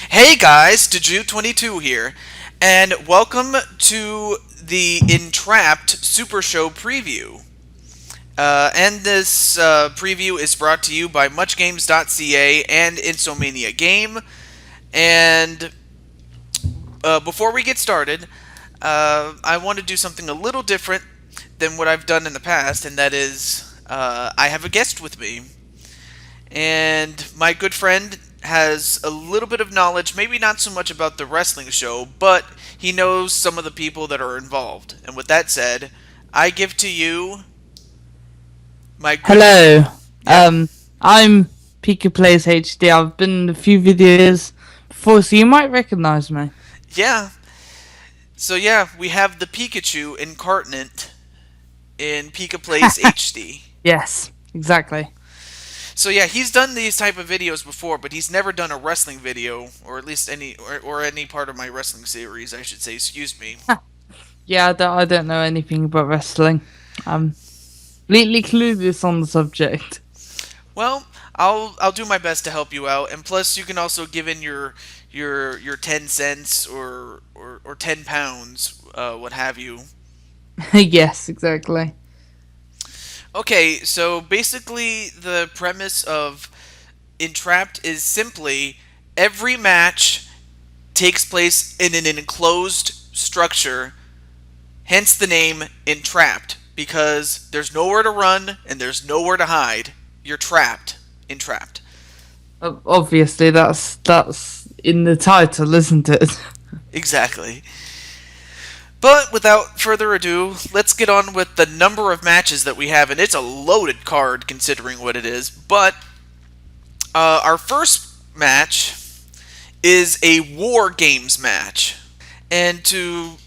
Hey guys, Deju22 here, and welcome to the Entrapped SuperShow preview. And this preview is brought to you by MuchGames.ca and Insomania Game. And before we get started, I want to do something a little different than what I've done in the past, and that is I have a guest with me. And my good friend has a little bit of knowledge, maybe not so much about the wrestling show, but he knows some of the people that are involved. And with that said, I give to you my good Hello, yeah. I'm PikaPlayzHD. I've been in a few videos before, so you might recognize me. Yeah. So yeah, we have the Pikachu incarnate in PikaPlayzHD. Yes, exactly. So yeah, he's done these type of videos before, but he's never done a wrestling video, or at least or any part of my wrestling series, I should say. Excuse me. Yeah, I don't know anything about wrestling. I'm completely clueless on the subject. Well, I'll do my best to help you out, and plus you can also give in your 10 cents or £10, what have you. Yes, exactly. Okay, so basically the premise of Entrapped is simply every match takes place in an enclosed structure, hence the name Entrapped, because there's nowhere to run and there's nowhere to hide. You're trapped. Entrapped. Obviously, that's in the title, isn't it? Exactly. But without further ado, let's get on with the number of matches that we have, and it's a loaded card considering what it is. But our first match is a War Games match, and to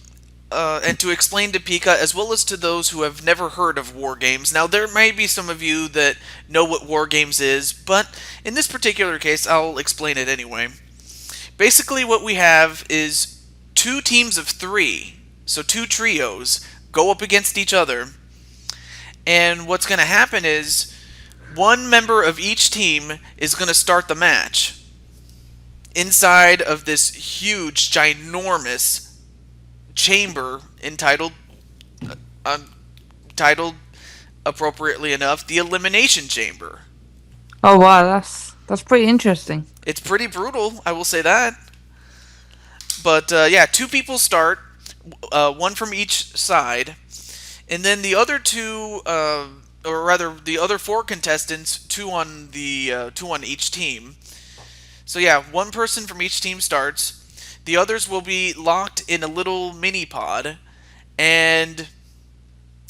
explain to Pika as well as to those who have never heard of War Games. Now there may be some of you that know what War Games is, but in this particular case, I'll explain it anyway. Basically, what we have is two teams of three. So two trios go up against each other, and what's going to happen is one member of each team is going to start the match inside of this huge, ginormous chamber uh, titled appropriately enough the Elimination Chamber. Oh wow, that's pretty interesting. It's pretty brutal, I will say that. But yeah, two people start, one from each side, and then the other two, or rather, the other four contestants, two on each team. So yeah, one person from each team starts. The others will be locked in a little mini pod, and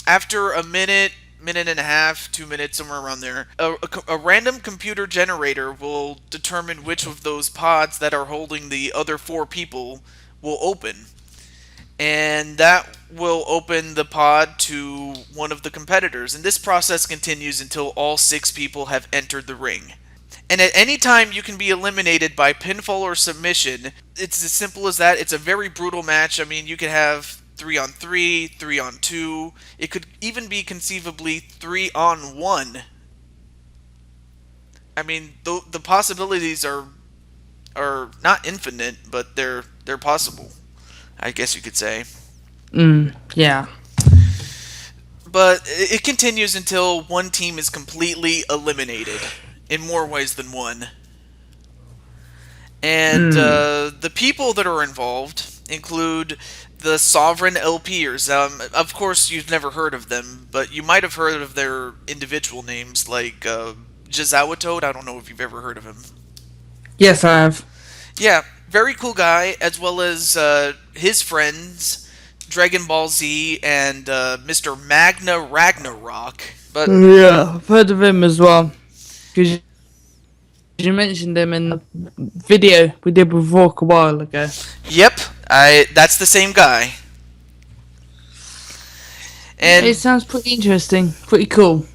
after a minute, minute and a half, 2 minutes, somewhere around there, a random computer generator will determine which of those pods that are holding the other four people will open. And that will open the pod to one of the competitors. And this process continues until all six people have entered the ring. And at any time, you can be eliminated by pinfall or submission. It's as simple as that. It's a very brutal match. I mean, you could have 3-on-3, 3-on-2. It could even be conceivably 3-on-1. I mean, the possibilities are not infinite, but they're possible, I guess you could say. Yeah. But it continues until one team is completely eliminated in more ways than one. And the people that are involved include the Sovereign LPers. Of course, you've never heard of them, but you might have heard of their individual names, like Jazawatoad. I don't know if you've ever heard of him. Yes, I have. Yeah, very cool guy, as well as his friends, Dragon Ball Z and Mr. Magna Ragnarok. But Yeah, I've heard of him as well. Because you mentioned him in the video we did with Rock a while ago. yep, that's the same guy. It And sounds pretty interesting, pretty cool.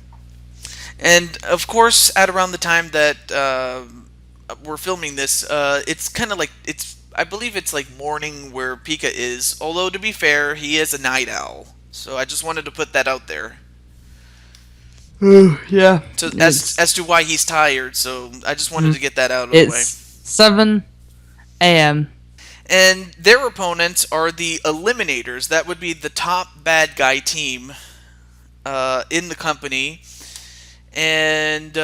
and of course, at around the time that we're filming this, it's kind of like I believe it's like morning where Pika is. Although to be fair, he is a night owl. So I just wanted to put that out there. Yeah, To it's as to why he's tired. So I just wanted mm, to get that out of the way. it's 7 AM. And their opponents are the Eliminators. That would be the top bad guy team in the company. And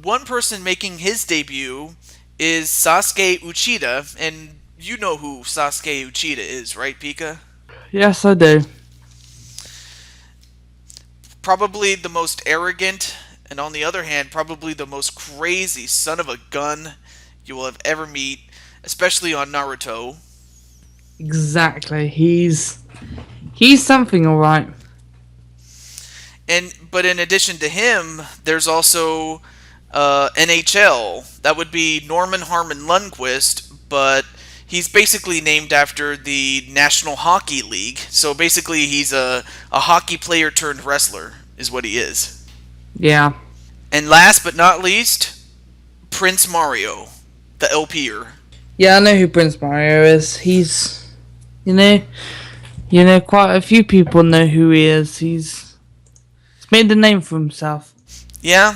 one person making his debut is Sasuke Uchida. And you know who Sasuke Uchida is, right, Pika? Yes, I do. Probably the most arrogant, and on the other hand, probably the most crazy son of a gun you will have ever meet, especially on Naruto. Exactly. He's something, all right. But in addition to him, there's also NHL. That would be Norman Harmon Lundqvist, but he's basically named after the National Hockey League. So basically, he's a hockey player turned wrestler, is what he is. Yeah. And last but not least, Prince Mario, the LPer. Yeah, I know who Prince Mario is. You know, quite a few people know who he is. He's made a name for himself. Yeah,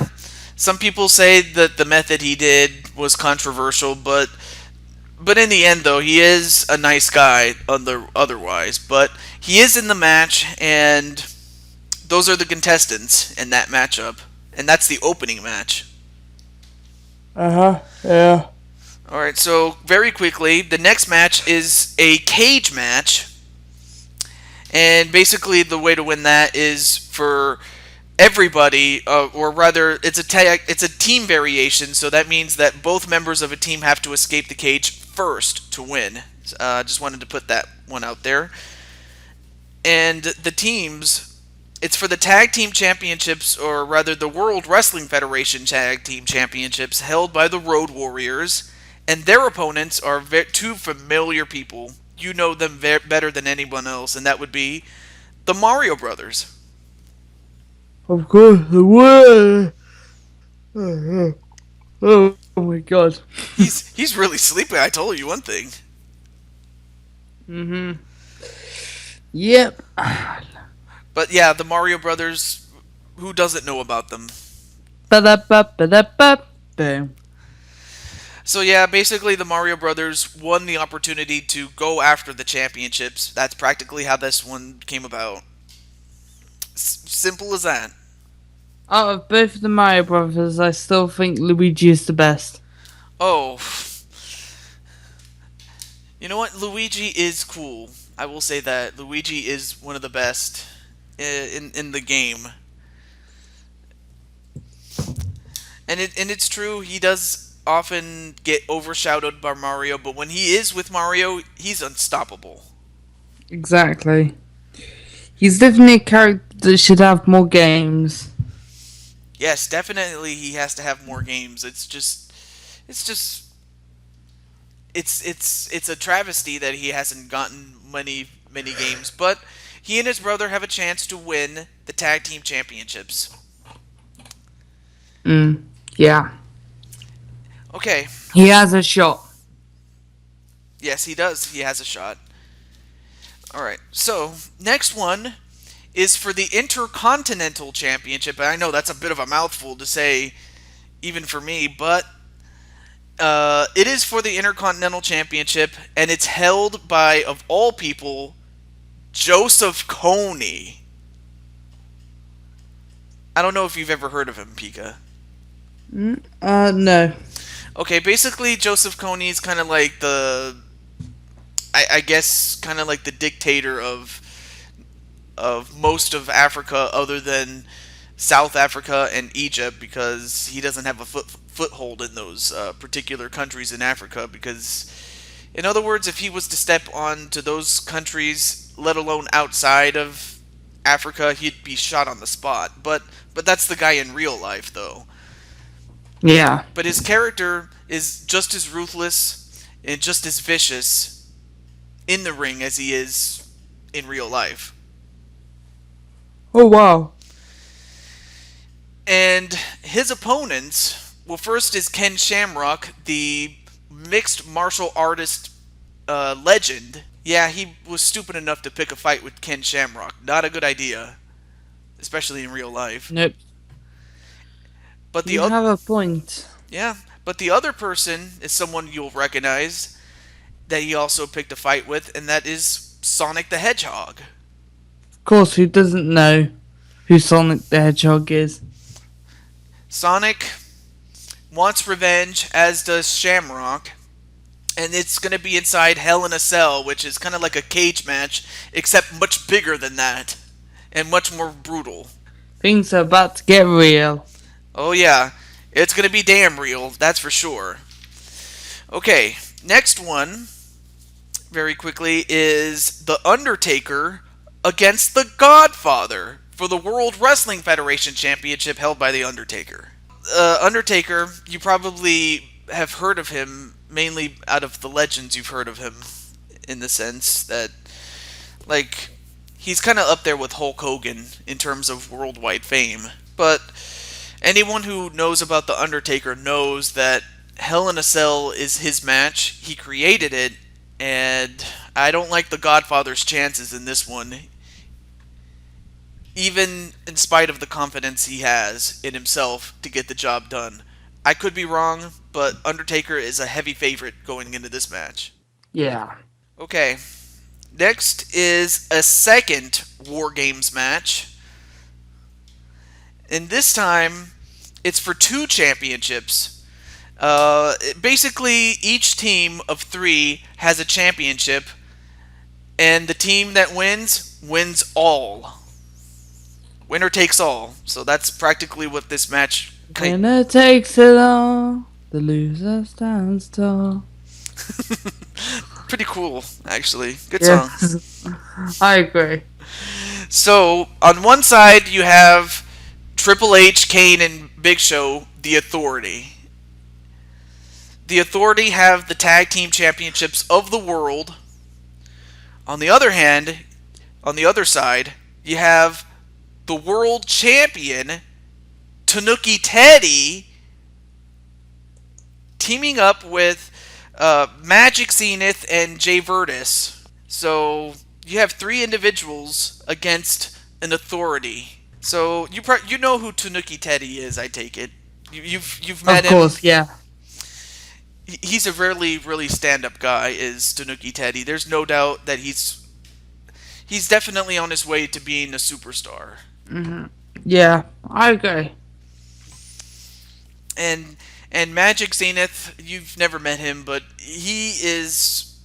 some people say that the method he did was controversial, but in the end, though, he is a nice guy otherwise. But he is in the match, and those are the contestants in that matchup. And that's the opening match. Uh-huh, yeah. Alright, so very quickly, the next match is a cage match. And basically, the way to win that is for everybody, or rather, it's a team variation. So that means that both members of a team have to escape the cage first to win. Just wanted to put that one out there. And the teams, it's for the Tag Team Championships, or rather the World Wrestling Federation Tag Team Championships, held by the Road Warriors. And their opponents are two familiar people. You know them better than anyone else, and that would be the Mario Brothers. Of course, the word. Oh my god. He's really sleepy. I told you one thing. Mhm. Yep. But yeah, the Mario Brothers. Who doesn't know about them? Ba-da-ba-ba-da-ba. So yeah, basically the Mario Brothers won the opportunity to go after the championships. That's practically how this one came about. Simple as that. Out of both of the Mario Brothers, I still think Luigi is the best. Oh, you know what? Luigi is cool. I will say that Luigi is one of the best in the game. And it's true, he does often get overshadowed by Mario, but when he is with Mario, he's unstoppable. Exactly. He's definitely a character that should have more games. Yes, definitely he has to have more games. It's just it's a travesty that he hasn't gotten many games, but he and his brother have a chance to win the tag team championships. Yeah. Okay. He has a shot. Yes, he does. He has a shot. All right. So, next one is for the Intercontinental Championship. And I know that's a bit of a mouthful to say, even for me, but it is for the Intercontinental Championship, and it's held by, of all people, Joseph Kony. I don't know if you've ever heard of him, Pika. No. Okay, basically, Joseph Kony is kind of like I guess, kind of like the dictator of most of Africa, other than South Africa and Egypt, because he doesn't have a foothold in those particular countries in Africa. Because, in other words, if he was to step onto those countries, let alone outside of Africa, he'd be shot on the spot. But that's the guy in real life, though. Yeah. But his character is just as ruthless and just as vicious in the ring as he is in real life. Oh wow. And his opponents, well, first is Ken Shamrock, the mixed martial artist legend. Yeah, he was stupid enough to pick a fight with Ken Shamrock. Not a good idea, especially in real life. Nope. But the You have a point. yeah, but the other person is someone you'll recognize, that he also picked a fight with, and that is Sonic the Hedgehog. Of course, who doesn't know who Sonic the Hedgehog is? Sonic wants revenge, as does Shamrock, and it's going to be inside Hell in a Cell, which is kind of like a cage match, except much bigger than that, and much more brutal. Things are about to get real. Oh, yeah, it's going to be damn real, that's for sure. Okay, next one, very quickly, is The Undertaker against The Godfather for the World Wrestling Federation Championship held by The Undertaker. Undertaker, you probably have heard of him mainly out of the legends you've heard of him, in the sense that, like, he's kind of up there with Hulk Hogan in terms of worldwide fame. But anyone who knows about The Undertaker knows that Hell in a Cell is his match. He created it, and I don't like the Godfather's chances in this one, even in spite of the confidence he has in himself to get the job done. I could be wrong, but Undertaker is a heavy favorite going into this match. Yeah. Okay, next is a second War Games match. And this time, it's for 2 championships. Basically, each team of 3 has a championship, and the team that wins all. Winner takes all. So that's practically what this match. Winner takes it all. The loser stands tall. Pretty cool, actually. Good song. Yes. I agree. So on one side you have Triple H, Kane, and Big Show, the Authority. The Authority have the tag team championships of the world. On the other hand, on the other side, you have the world champion, Tanuki Teddy, teaming up with Magic Zenith and Jay Virtus. So you have 3 individuals against an Authority. So you know who Tanuki Teddy is, I take it. You've met him. Of course, yeah. He's a really stand-up guy, is Tanuki Teddy. There's no doubt that he's definitely on his way to being a superstar. Mm-hmm. Yeah, I agree. And Magic Zenith, you've never met him, but he is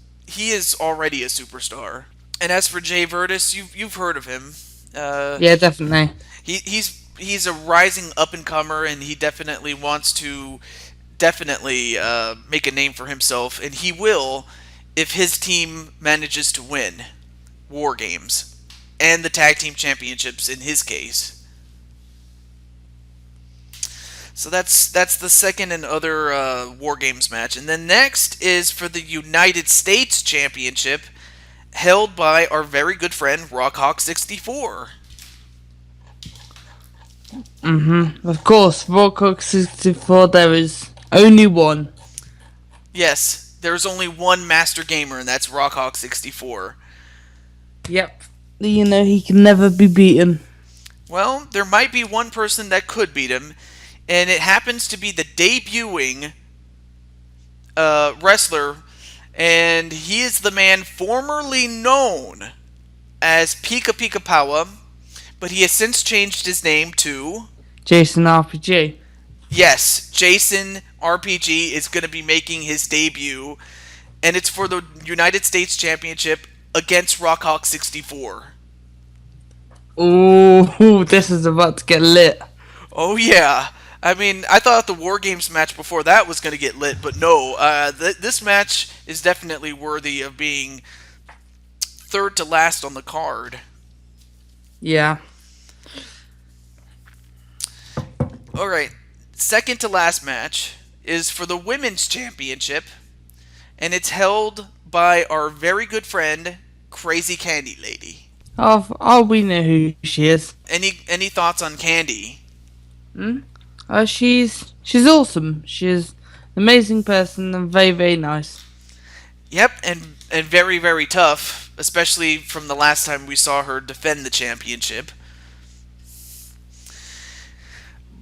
already a superstar. And as for Jay Virtus, you've heard of him. Yeah, definitely. He's a rising up and comer, and he definitely wants to make a name for himself, and he will if his team manages to win War Games and the tag team championships in his case. So that's the second and other War Games match, and then next is for the United States Championship, held by our very good friend Rockhawk64. Of course, Rockhawk 64. There is only one. Yes, there's only one master gamer, and that's Rockhawk64. Yep. You know, he can never be beaten. Well, there might be one person that could beat him, and it happens to be the debuting wrestler, and he is the man formerly known as PikaPlayzHD, but he has since changed his name to Jason RPG. Yes, Jason RPG is going to be making his debut, and it's for the United States Championship against Rockhawk64. Ooh, this is about to get lit. Oh yeah. I mean, I thought the War Games match before that was going to get lit, but no. This match is definitely worthy of being third to last on the card. Yeah. Alright, second to last match is for the Women's Championship, and it's held by our very good friend, Crazy Candy Lady. Oh, we know who she is. Any thoughts on Candy? She's awesome. She's an amazing person and very nice. Yep, and very, very tough, especially from the last time we saw her defend the championship.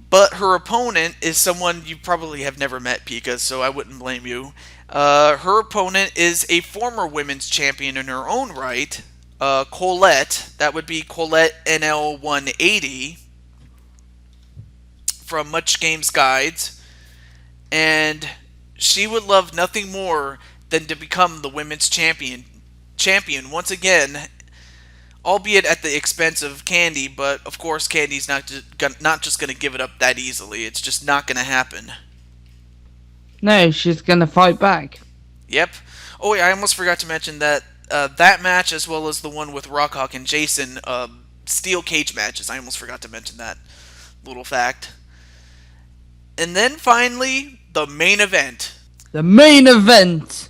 But her opponent is someone you probably have never met, Pika, so I wouldn't blame you. Her opponent is a former women's champion in her own right, Colette. That would be Colette NL 180 from Much Games Guides. And she would love nothing more than to become the women's champion once again, albeit at the expense of Candy. But of course, Candy's not just going to give it up that easily. It's just not going to happen. No, she's gonna fight back. Yep. Oh wait, I almost forgot to mention that that match, as well as the one with Rockhawk and Jason, steel cage matches. I almost forgot to mention that little fact. And then finally, the main event The main event.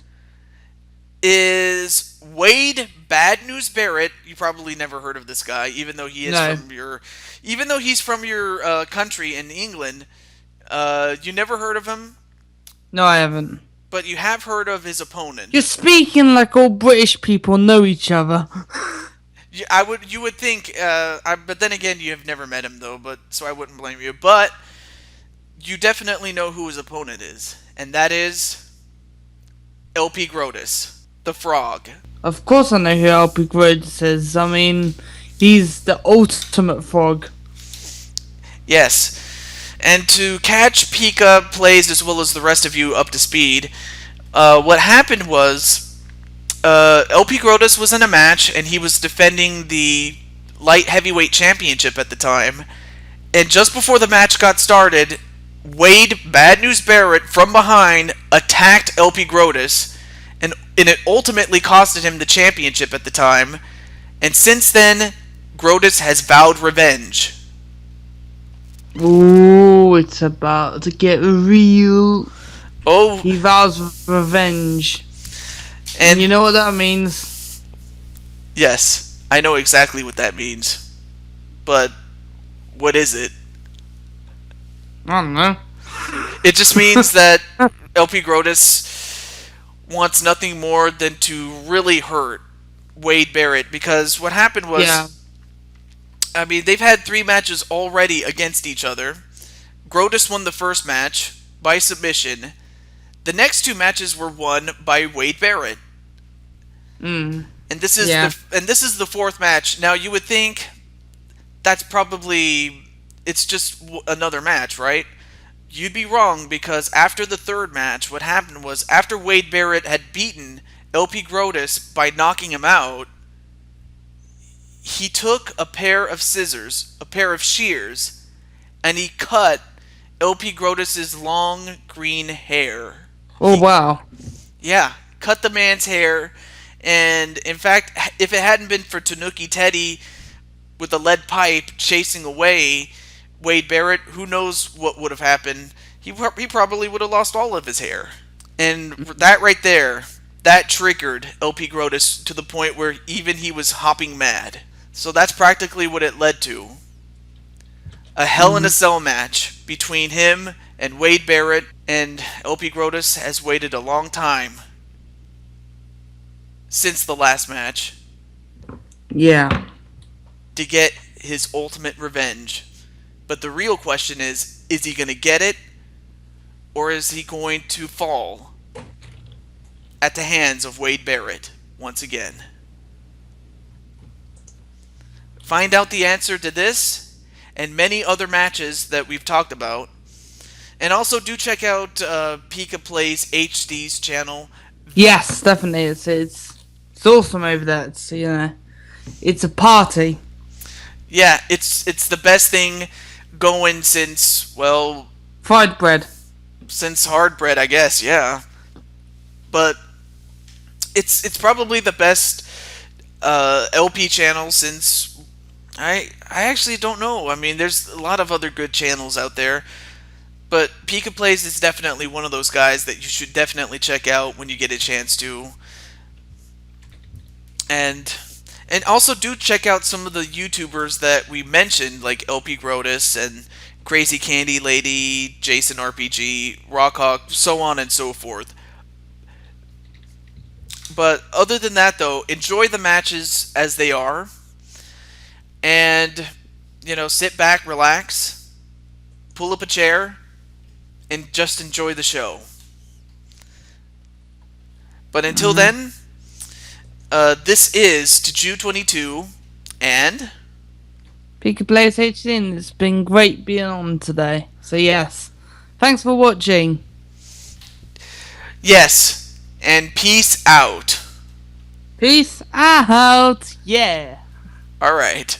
is Wade Bad News Barrett. You probably never heard of this guy, even though he is No. even though he's from your country in England. You never heard of him, No, I haven't. but you have heard of his opponent. You're speaking like all British people know each other. You would think, but then again, you have never met him though, but so I wouldn't blame you. But you definitely know who his opponent is, and that is LP Grotius, the Frog. Of course I know who LP Grotius is. I mean, he's the ultimate frog. Yes. And to catch Pika plays as well as the rest of you up to speed, what happened was LP Grotius was in a match and he was defending the light heavyweight championship at the time. And just before the match got started, Wade Bad News Barrett from behind attacked LP Grotius, and it ultimately costed him the championship at the time. And since then, Grotius has vowed revenge. Ooh, it's about to get real. Oh, He vows revenge. And you know what that means? yes, I know exactly what that means. But what is it? I don't know. It just means that LP Grotius wants nothing more than to really hurt Wade Barrett, because what happened was, Yeah. I mean, they've had 3 matches already against each other. Grotius won the first match by submission. The next 2 matches were won by Wade Barrett. Mm. And this is Yeah. this is the 4th match. Now you would think that's probably it's just another match, right? You'd be wrong, because after the 3rd match, what happened was, after Wade Barrett had beaten LP Grotius by knocking him out, he took a pair of scissors, a pair of shears, and he cut LP Grotius's long green hair. Oh, wow. Yeah, cut the man's hair, and in fact, if it hadn't been for Tanuki Teddy with a lead pipe chasing away Wade Barrett, who knows what would have happened. He probably would have lost all of his hair. And that right there, that triggered LP Grotius to the point where even he was hopping mad. So that's practically what it led to. A Hell in a Cell match between him and Wade Barrett, and LP Grotius has waited a long time since the last match Yeah. to get his ultimate revenge. But the real question is he going to get it, or is he going to fall at the hands of Wade Barrett once again? Find out the answer to this and many other matches that we've talked about. And also do check out PikaPlayzHD's channel. Yes, definitely. It's awesome over there. It's, you know, it's a party. Yeah, it's the best thing going since, well, Fried bread. since hard bread, I guess. Yeah, but it's probably the best LP channel since I actually don't know. I mean, there's a lot of other good channels out there, but Pika Plays is definitely one of those guys that you should definitely check out when you get a chance to. And also do check out some of the YouTubers that we mentioned, like LP Grotius and Crazy Candy Lady, Jason RPG, Rockhawk, so on and so forth. But other than that, though, enjoy the matches as they are. And, you know, sit back, relax, pull up a chair, and just enjoy the show. But until then, this is Tiju22 and PikaPlayzHD, and it's been great being on today. So yes, thanks for watching. yes, and peace out. Peace out. Yeah. All right.